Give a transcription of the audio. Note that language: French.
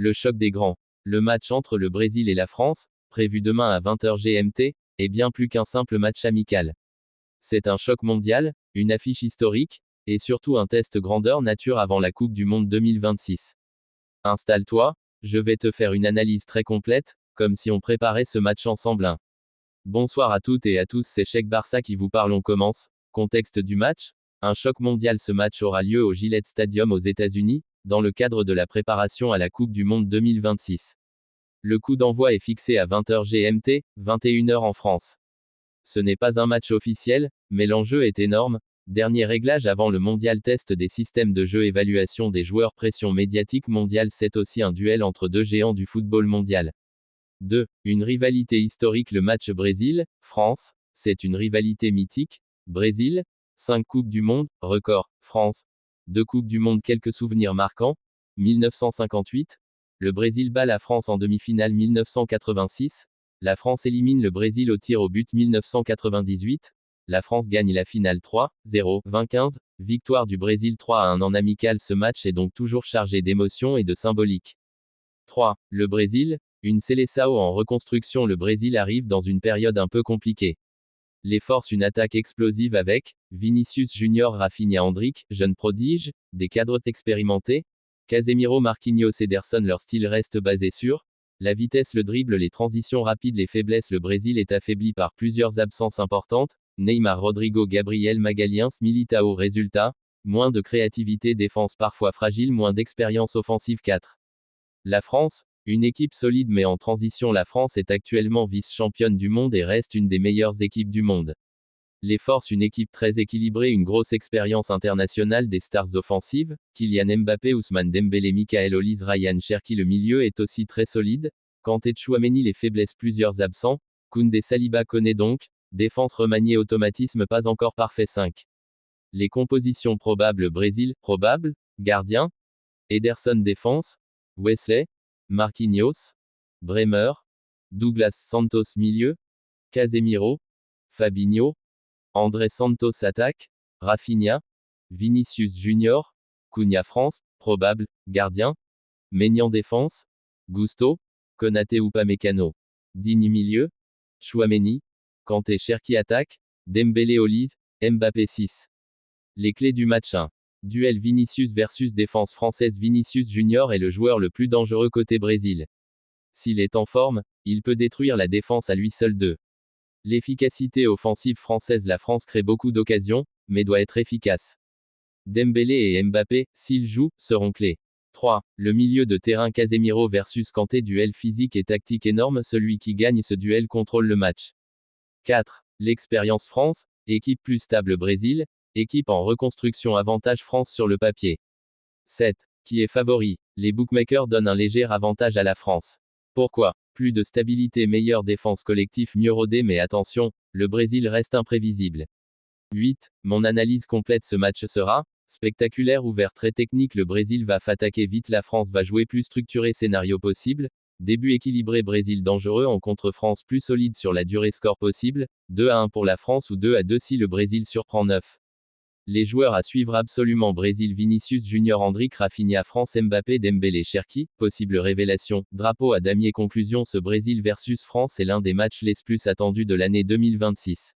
Le choc des grands. Le match entre le Brésil et la France, prévu demain à 20 h GMT, est bien plus qu'un simple match amical. C'est un choc mondial, une affiche historique, et surtout un test grandeur nature avant la Coupe du Monde 2026. Installe-toi, je vais te faire une analyse très complète, comme si on préparait ce match ensemble. Bonsoir à toutes et à tous, c'est Cheikh Barça qui vous parle. On commence. Contexte du match. Un choc mondial. Ce match aura lieu au Gillette Stadium aux États-Unis, dans le cadre de la préparation à la Coupe du Monde 2026. Le coup d'envoi est fixé à 20 h GMT, 21 h en France. Ce n'est pas un match officiel, mais l'enjeu est énorme. Dernier réglage avant le mondial. Test des systèmes de jeu, évaluation des joueurs, pression médiatique mondiale. C'est aussi un duel entre deux géants du football mondial. 2. Une rivalité historique. Le match Brésil-France, c'est une rivalité mythique. Brésil, 5 Coupes du Monde, record. France, 2 Coupes du Monde. Quelques souvenirs marquants. 1958, le Brésil bat la France en demi-finale. 1986, la France élimine le Brésil au tir au but. 1998, la France gagne la finale 3-0. 2015, victoire du Brésil 3-1 en amical. Ce match est donc toujours chargé d'émotions et de symbolique. 3. Le Brésil, une Seleção en reconstruction. Le Brésil arrive dans une période un peu compliquée. Les forces une attaque explosive avec Vinicius Junior, Rafinha, Endrick, jeune prodige, des cadres expérimentés, Casemiro, Marquinhos, Ederson. Leur style reste basé sur la vitesse, le dribble, les transitions rapides. Les faiblesses. Le Brésil est affaibli par plusieurs absences importantes. Neymar, Rodrigo, Gabriel Magalhães, Militao. Résultat, moins de créativité, défense parfois fragile, moins d'expérience offensive. 4. La France, une équipe solide mais en transition. La France est actuellement vice-championne du monde et reste une des meilleures équipes du monde. Les forces une équipe très équilibrée, une grosse expérience internationale, des stars offensives, Kylian Mbappé, Ousmane Dembélé, Michael Olise, Ryan Cherki. Le milieu est aussi très solide. Kanté, Tchouaméni. Les faiblesses, plusieurs absents, Koundé, Saliba. Koné donc, défense remaniée, automatisme pas encore parfait. 5. Les compositions probables. Brésil, probable, gardien, Ederson. Défense, Wesley, Marquinhos, Bremer, Douglas Santos. Milieu, Casemiro, Fabinho, André Santos. Attaque, Rafinha, Vinicius Junior, Cunha. France, probable, gardien, Maignan. Défense, Gusto, Konaté, Upamecano. Digne. Milieu, Tchouaméni, Kanté, Cherki. Attaque, Dembélé, Olise, Mbappé. 6. Les clés du match. 1. Duel Vinicius versus défense française. Vinicius Junior est le joueur le plus dangereux côté Brésil. S'il est en forme, il peut détruire la défense à lui seul. 2. L'efficacité offensive française. La France crée beaucoup d'occasions, mais doit être efficace. Dembélé et Mbappé, s'ils jouent, seront clés. 3. Le milieu de terrain. Casemiro versus Kanté. Duel physique et tactique énorme. Celui qui gagne ce duel contrôle le match. 4. L'expérience France, équipe plus stable. Brésil, équipe en reconstruction. Avantage France sur le papier. 7. Qui est favori? Les bookmakers donnent un léger avantage à la France. Pourquoi? Plus de stabilité, meilleure défense collective, mieux rodé. Mais attention, le Brésil reste imprévisible. 8. Mon analyse complète. Ce match sera spectaculaire, ouvert, très technique. Le Brésil va attaquer vite, la France va jouer plus structuré. Scénario possible, début équilibré, Brésil dangereux en contre, France plus solide sur la durée. Score possible, 2-1 pour la France ou 2-2 si le Brésil surprend. 9. Les joueurs à suivre absolument. Brésil, Vinicius Junior, Endrick, Rafinha. France, Mbappé, Dembélé, Cherki. Possible révélation, drapeau à damier. Conclusion. Ce Brésil versus France est l'un des matchs les plus attendus de l'année 2026.